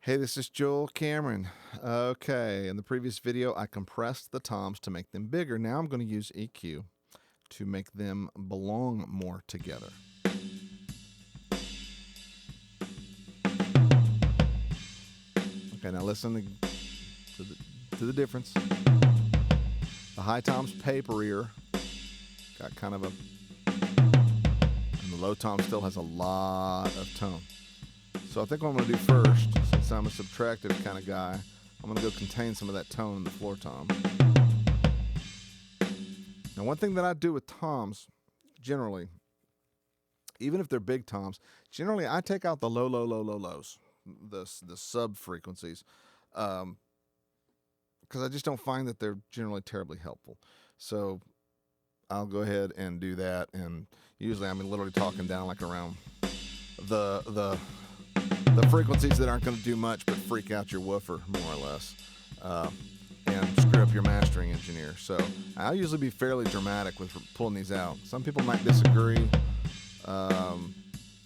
Hey, this is Joel Cameron. Okay, in the previous video, I compressed the toms to make them bigger. Now I'm going to use EQ to make them belong more together. Okay, now listen to the difference. The high tom's paperier, got kind of a, and the low tom still has a lot of tone. So I think what I'm going to do first, since I'm a subtractive kind of guy, I'm going to go contain some of that tone in the floor tom. Now, one thing that I do with toms, generally, even if they're big toms, generally I take out the lows, the sub frequencies, because I just don't find that they're generally terribly helpful. So I'll go ahead and do that, and usually I'm literally talking down like around the frequencies that aren't going to do much but freak out your woofer more or less, and screw up your mastering engineer. So I'll usually be fairly dramatic with pulling these out. Some people might disagree.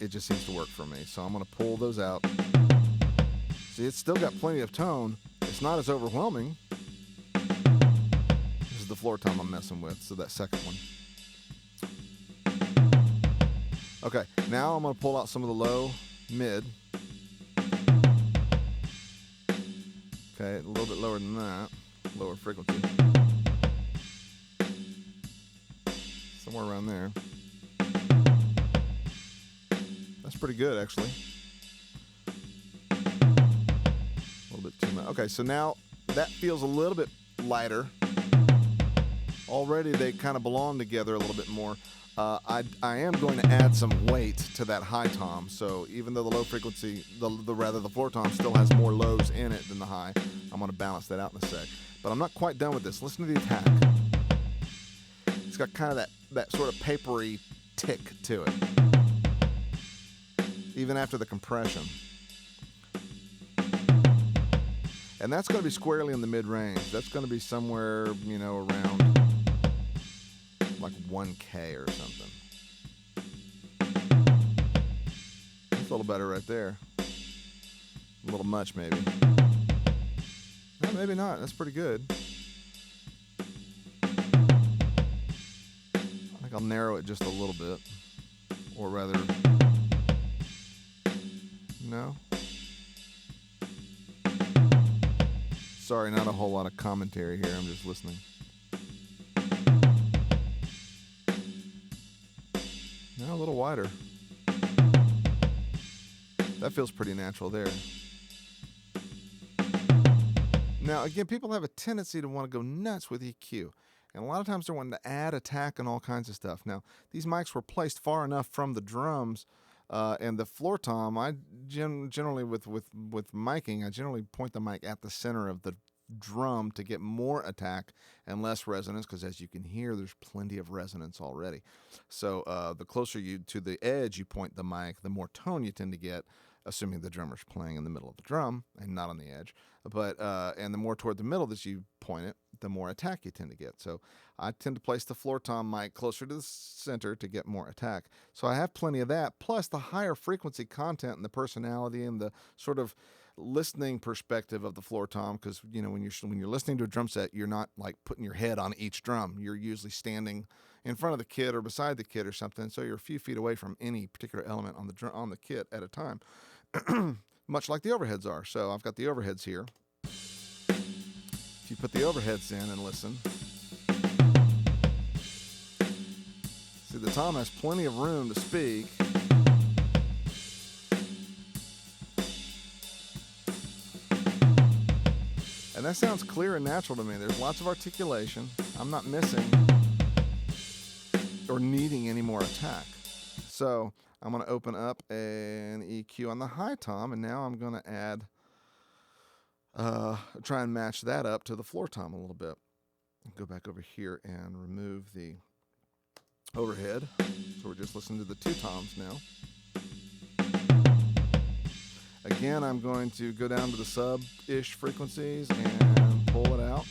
It just seems to work for me. So I'm going to pull those out. See, it's still got plenty of tone. It's not as overwhelming. This is the floor tom I'm messing with, so that second one. Okay, now I'm going to pull out some of the low, mid. Okay, a little bit lower than that, lower frequency. Somewhere around there. That's pretty good, actually. A little bit too much. Okay, so now that feels a little bit lighter. Already they kind of belong together a little bit more. I am going to add some weight to that high tom. So even though the low frequency, the floor tom still has more lows in it than the high, I'm going to balance that out in a sec. But I'm not quite done with this. Listen to the attack. It's got kind of that sort of papery tick to it, even after the compression. And that's going to be squarely in the mid-range. That's going to be somewhere, around like 1K or something. That's a little better right there. A little much, maybe. No, maybe not. That's pretty good. I think I'll narrow it just a little bit. Or rather, no. Sorry, not a whole lot of commentary here. I'm just listening. No, a little wider. That feels pretty natural there. Now, again, people have a tendency to want to go nuts with EQ. And a lot of times they're wanting to add attack and all kinds of stuff. Now, these mics were placed far enough from the drums and the floor tom. I generally, with miking, I generally point the mic at the center of the drum to get more attack and less resonance, because as you can hear, there's plenty of resonance already. So the closer you to the edge you point the mic, the more tone you tend to get, assuming the drummer's playing in the middle of the drum and not on the edge. But and the more toward the middle that you point it, the more attack you tend to get. So I tend to place the floor tom mic closer to the center to get more attack. So I have plenty of that, plus the higher frequency content and the personality and the sort of listening perspective of the floor tom, because when you're listening to a drum set, you're not like putting your head on each drum. You're usually standing in front of the kit or beside the kit or something, so you're a few feet away from any particular element on the kit at a time. Much like the overheads are. So I've got the overheads here. If you put the overheads in and listen, see, the tom has plenty of room to speak. And that sounds clear and natural to me. There's lots of articulation. I'm not missing or needing any more attack. So I'm going to open up an EQ on the high tom, and now I'm going to add, try and match that up to the floor tom a little bit. Go back over here and remove the overhead. So we're just listening to the two toms now. Again, I'm going to go down to the sub-ish frequencies and pull it out.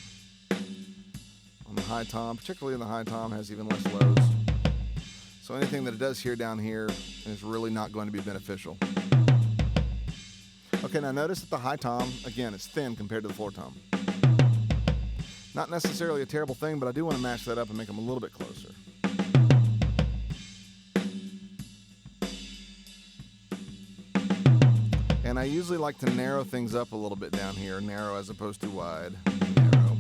On the high tom, particularly in the high tom, has even less lows. So anything that it does here down here is really not going to be beneficial. Okay, now notice that the high tom, again, it's thin compared to the floor tom. Not necessarily a terrible thing, but I do want to match that up and make them a little bit closer. And I usually like to narrow things up a little bit down here, narrow as opposed to wide, narrow,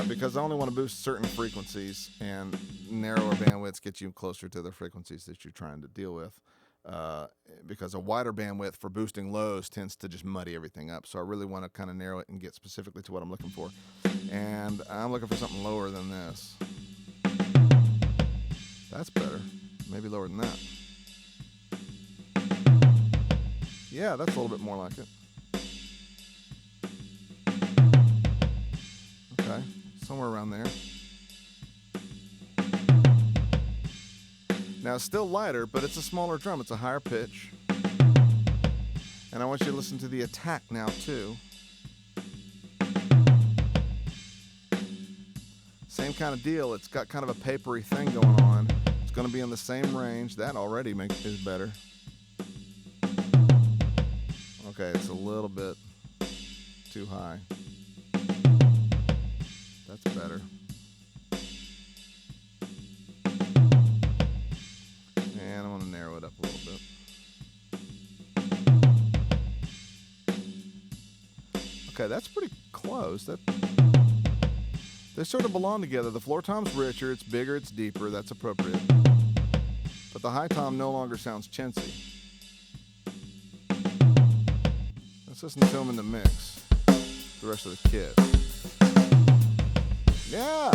because I only want to boost certain frequencies, and narrower bandwidths get you closer to the frequencies that you're trying to deal with. Because a wider bandwidth for boosting lows tends to just muddy everything up. So I really want to kind of narrow it and get specifically to what I'm looking for. And I'm looking for something lower than this. That's better. Maybe lower than that. Yeah, that's a little bit more like it. Okay, somewhere around there. Now, it's still lighter, but it's a smaller drum. It's a higher pitch. And I want you to listen to the attack now, too. Same kind of deal. It's got kind of a papery thing going on. It's going to be in the same range. That already is better. Okay, it's a little bit too high. That's better. And I want to narrow it up a little bit. Okay, that's pretty close. They sort of belong together. The floor tom's richer, it's bigger, it's deeper. That's appropriate. But the high tom no longer sounds chintzy. Let's listen to them in the mix. The rest of the kit. Yeah.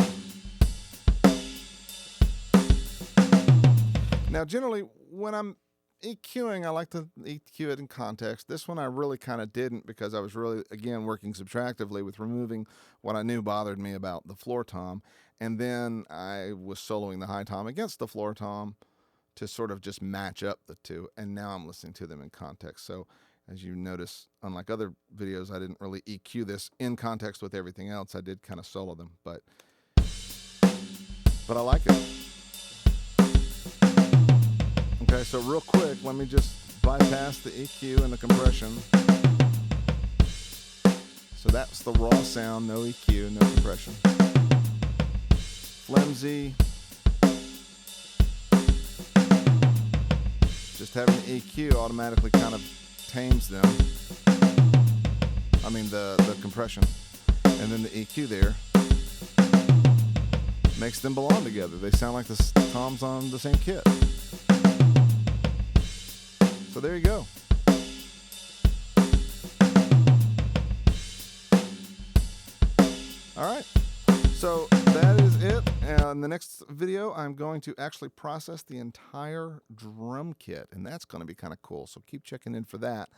Now, generally, when I'm EQing, I like to EQ it in context. This one I really kind of didn't, because I was really, again, working subtractively with removing what I knew bothered me about the floor tom. And then I was soloing the high tom against the floor tom to sort of just match up the two. And now I'm listening to them in context. So as you notice, unlike other videos, I didn't really EQ this in context with everything else. I did kind of solo them, but I like it. Okay, so real quick, let me just bypass the EQ and the compression. So that's the raw sound, no EQ, no compression. Flimsy. Just having the EQ automatically kind of tames them. I mean the compression. And then the EQ there makes them belong together. They sound like the toms on the same kit. So there you go. All right. So that is it. In the next video, I'm going to actually process the entire drum kit, and that's going to be kind of cool. So keep checking in for that.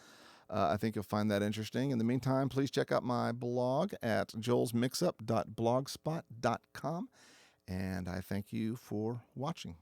I think you'll find that interesting. In the meantime, please check out my blog at joelsmixup.blogspot.com, and I thank you for watching.